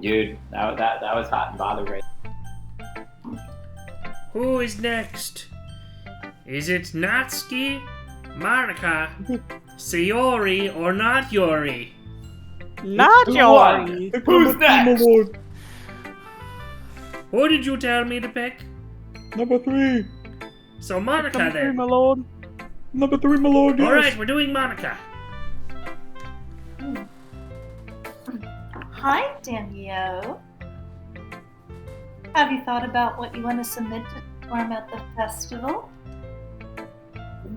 Dude, that was hot and bothered right. Who is next? Is it Natsuki, Monica, Sayori, or not Yori? Not Yori. Who's next? Who did you tell me to pick? Number 3. So Monica Number 3, then. my lord. Number 3, my lord. Yes. Alright, we're doing Monica. Hi, Danielle. Have you thought about what you want to submit to perform at the festival?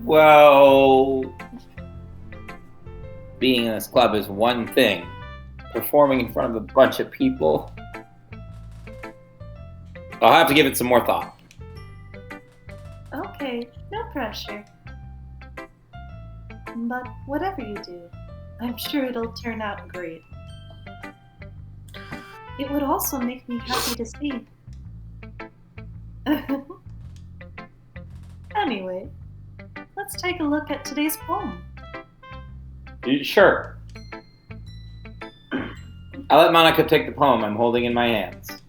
Well, being in this club is one thing. Performing in front of a bunch of people, I'll have to give it some more thought. Okay, no pressure. But whatever you do, I'm sure it'll turn out great. It would also make me happy to see. Anyway, let's take a look at today's poem. Sure. I'll let Monica take the poem I'm holding in my hands.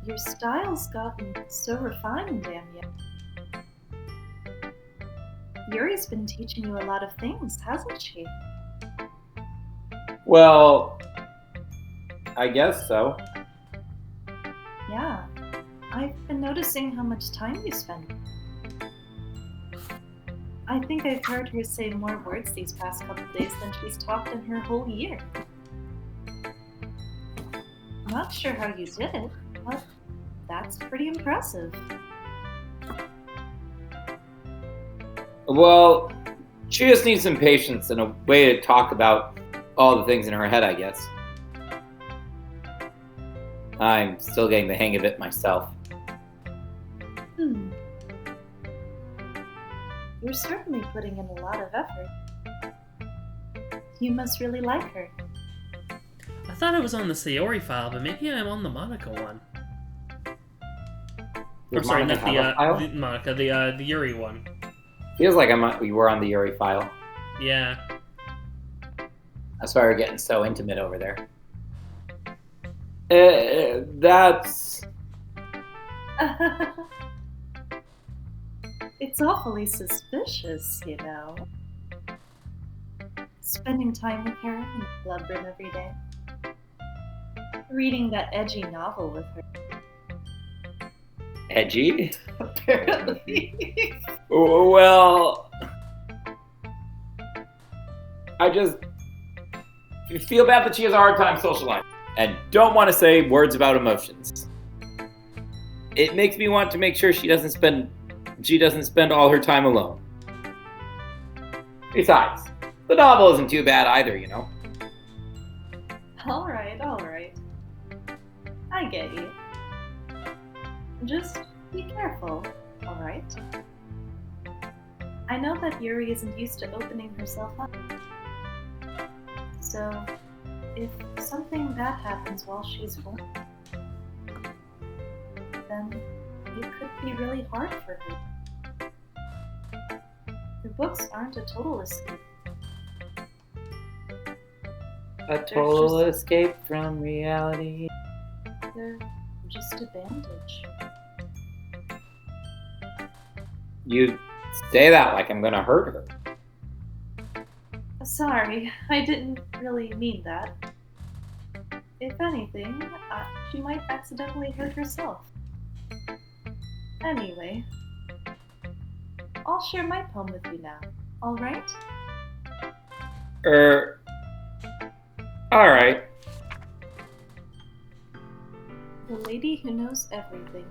Your style's gotten so refined, Danielle. Yuri's been teaching you a lot of things, hasn't she? Well, I guess so. Yeah, I've been noticing how much time you spend. I think I've heard her say more words these past couple days than she's talked in her whole year. Not sure how you did it, but that's pretty impressive. Well, she just needs some patience and a way to talk about all the things in her head, I guess. I'm still getting the hang of it myself. You're certainly putting in a lot of effort. You must really like her. I thought I was on the Sayori file, but maybe I'm on the Monica one. Does I'm sorry, Monica not have a file? the Monica, the Yuri one. Feels like we were on the Yuri file. Yeah. That's why we're getting so intimate over there. That's... It's awfully suspicious, you know. Spending time with her in the club room every day. Reading that edgy novel with her. edgy? Apparently. Well... I just feel bad that she has a hard time socializing and don't want to say words about emotions. It makes me want to make sure she doesn't spend all her time alone. Besides, the novel isn't too bad either, you know. Alright. I get you. Just be careful, alright? I know that Yuri isn't used to opening herself up. So, if something bad happens while she's born, then it could be really hard for her. Her books aren't a total escape. A total escape from reality. They're just a bandage. You say that like I'm gonna hurt her. Sorry, I didn't really mean that. If anything, she might accidentally hurt herself. Anyway, I'll share my poem with you now, alright? Alright. The Lady Who Knows Everything.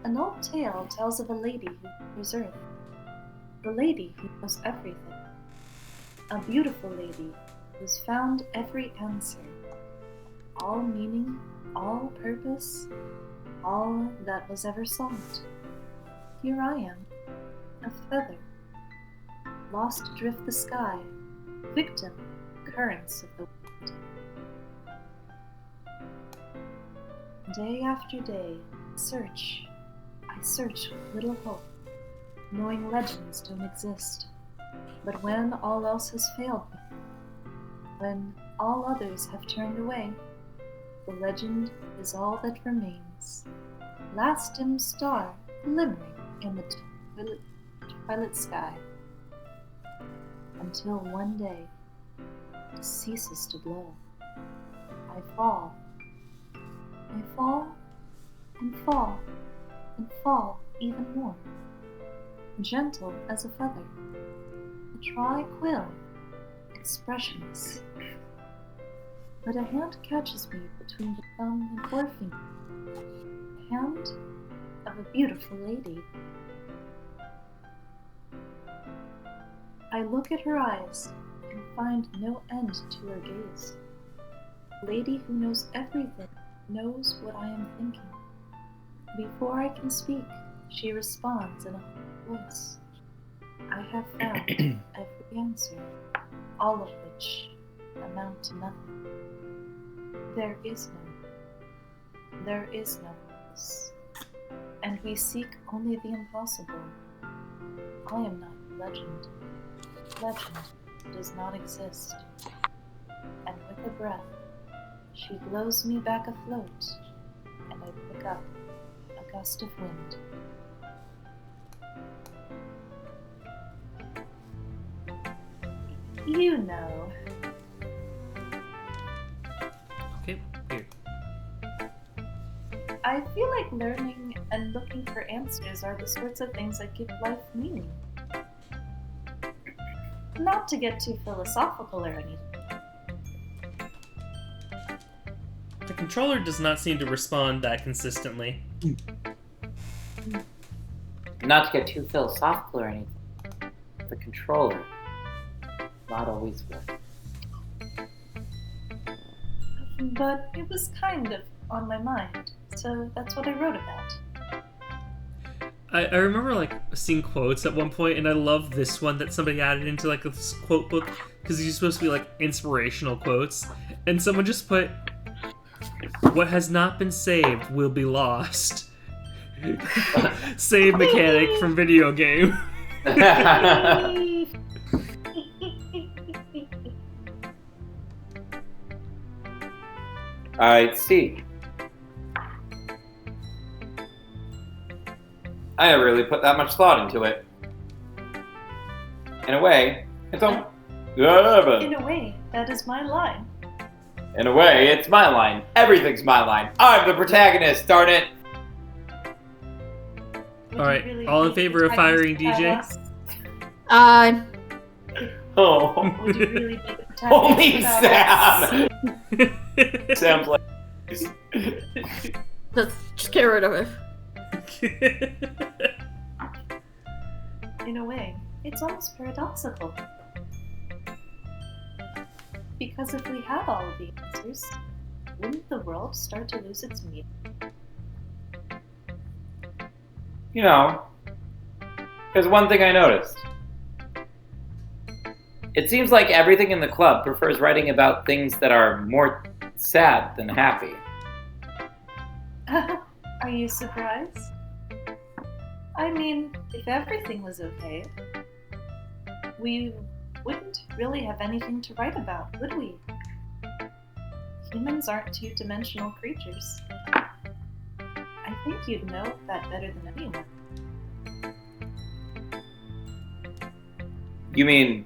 An old tale tells of a lady who knows earth. The lady who knows everything. A beautiful lady who's found every answer. All meaning, all purpose, all that was ever sought. Here I am, a feather, lost adrift the sky, victim currents of the wind. Day after day, I search with little hope, knowing legends don't exist. But when all else has failed me, When all others have turned away, the legend is all that remains. Last dim star glimmering in the twilight sky. Until one day, it ceases to glow. I fall. I fall and fall and fall even more. Gentle as a feather, a tranquil, expressionless. But a hand catches me between the thumb and forefinger. The hand of a beautiful lady. I look at her eyes and find no end to her gaze. A lady who knows everything, knows what I am thinking. Before I can speak, she responds in a voice. I have found every answer, all of which amount to nothing. There is no place, and we seek only the impossible. I am not legend. Legend does not exist. And with a breath, she blows me back afloat, and I pick up a gust of wind. You know. Okay, here. I feel like learning and looking for answers are the sorts of things that give life meaning. Not to get too philosophical or anything. The controller does not seem to respond that consistently. Not to get too philosophical or anything. The controller. Not always work. But it was kind of on my mind, so that's what I wrote about. I remember like seeing quotes at one point, and I love this one that somebody added into like this quote book because these are supposed to be like inspirational quotes, and someone just put, "What has not been saved will be lost." Save mechanic from video game. I see. I never really put that much thought into it. In a way, it's In a way, that is my line. In a way, it's my line. Everything's my line. I'm the protagonist, darn it! Would All you right, really all in be favor of firing protagonist DJ? without us? Oh. Would you really be the protagonist Only without us? Sam! Sam's like... Just get rid of it. In a way, it's almost paradoxical. Because if we had all of the answers, wouldn't the world start to lose its meaning? You know, there's one thing I noticed. It seems like everything in the club prefers writing about things that are more sad than happy. Are you surprised? I mean, if everything was okay, we wouldn't really have anything to write about, would we? Humans aren't two-dimensional creatures. I think you'd know that better than anyone. You mean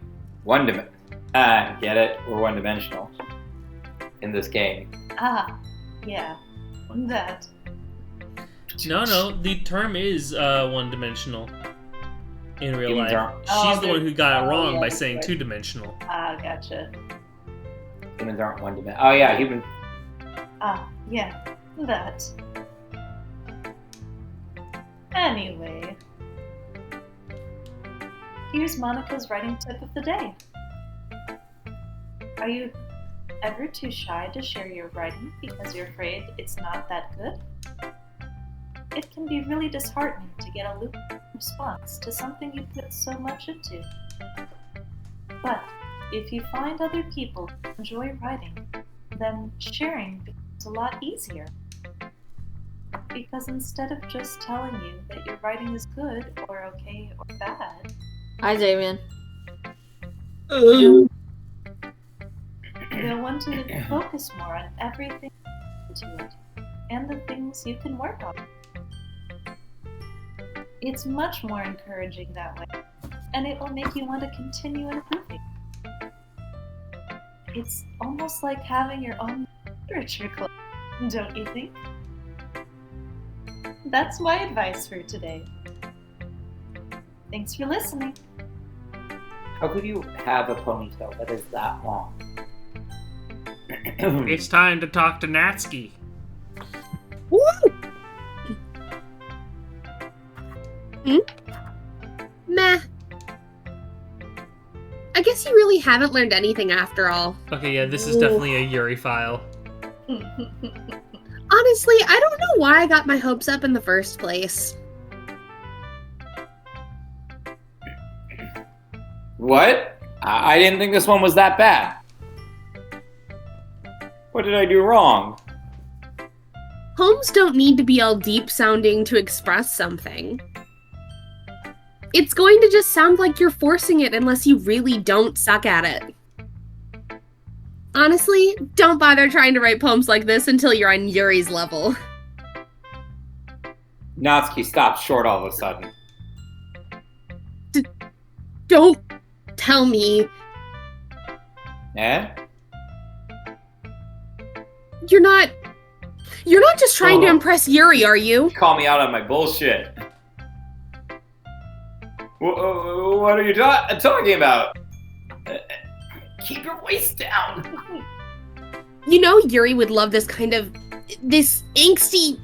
get it? We're one-dimensional in this game. Ah, yeah, that. No, the term is one-dimensional in real Humans life. aren't- She's the one who got it wrong yeah, by that's saying right. two-dimensional. Ah, gotcha. Humans aren't one-dimensional. Oh yeah, human. Ah, yeah, that. Anyway, here's Monica's writing tip of the day. Are you ever too shy to share your writing because you're afraid it's not that good? It can be really disheartening to get a lukewarm response to something you put so much into. But if you find other people who enjoy writing, then sharing becomes a lot easier. Because instead of just telling you that your writing is good or okay or bad, Hi, Damien. You'll want to focus more on everything to it and the things you can work on. It's much more encouraging that way, and it will make you want to continue improving. It's almost like having your own literature club, don't you think? That's my advice for today. Thanks for listening. How could you have a ponytail that is that long? It's time to talk to Natsuki. Woo! Meh. I guess you really haven't learned anything after all. Okay, yeah, this is definitely a Yuri file. Honestly, I don't know why I got my hopes up in the first place. What? I didn't think this one was that bad. What did I do wrong? Poems don't need to be all deep sounding to express something. It's going to just sound like you're forcing it unless you really don't suck at it. Honestly, don't bother trying to write poems like this until you're on Yuri's level. Natsuki stopped short all of a sudden. Don't tell me. Eh? You're not just trying to impress Yuri, are you? Call me out on my bullshit. What are you talking about? Keep your voice down. You know Yuri would love this angsty...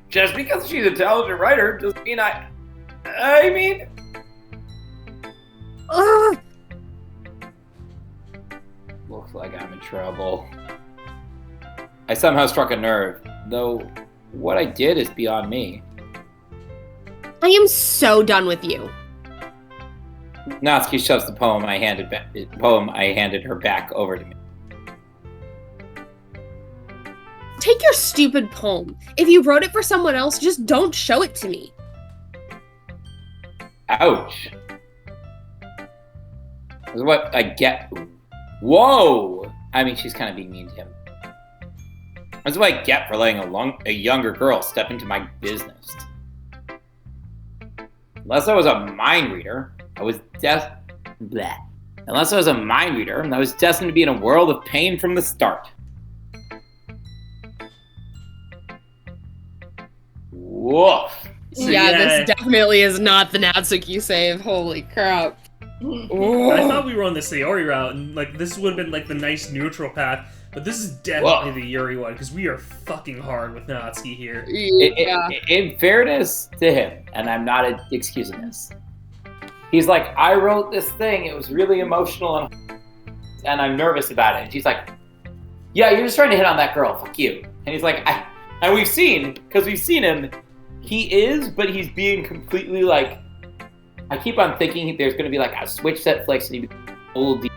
Just because she's a talented writer doesn't mean I mean... Ugh. Looks like I'm in trouble. I somehow struck a nerve, though what I did is beyond me. I am so done with you. Natsuki shoves the poem I handed her back over to me. Take your stupid poem. If you wrote it for someone else, just don't show it to me. Ouch. This is what I get. Whoa! I mean, she's kind of being mean to him. That's what I get for letting a younger girl step into my business. Unless I was a mind reader, I was destined to be in a world of pain from the start. Woof. So, This definitely is not the Natsuki save. Holy crap. I thought we were on the Sayori route, and like this would have been like the nice neutral path, but this is definitely the Yuri one because we are fucking hard with Natsuki here. Yeah. In fairness to him, and I'm not excusing this, he's like, I wrote this thing. It was really emotional, and I'm nervous about it. And she's like, yeah, you're just trying to hit on that girl. Fuck you. And he's like, and we've seen him. He is, but he's being completely like. I keep on thinking there's going to be like a switch that flicks and he'd be a little deep.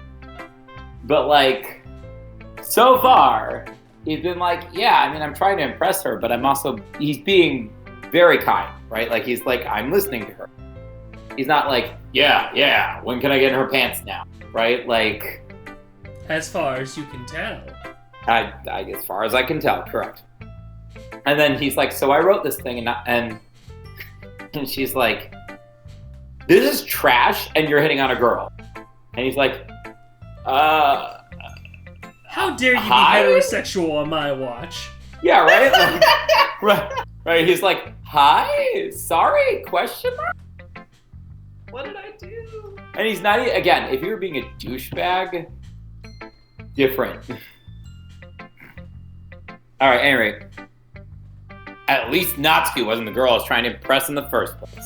But like, so far, he's been like, yeah, I mean, I'm trying to impress her, but he's being very kind, right? Like, he's like, I'm listening to her. He's not like, yeah, when can I get in her pants now? Right? Like. As far as you can tell. As far as I can tell, correct. And then he's like, so I wrote this thing and she's like, this is trash, and you're hitting on a girl. And he's like, how dare you hi? be heterosexual on my watch? Yeah, right? Like, right. He's like, hi? Sorry? Question mark? What did I do? And he's not, again, if you were being a douchebag, different. All right, anyway. At least Natsuki wasn't the girl I was trying to impress in the first place.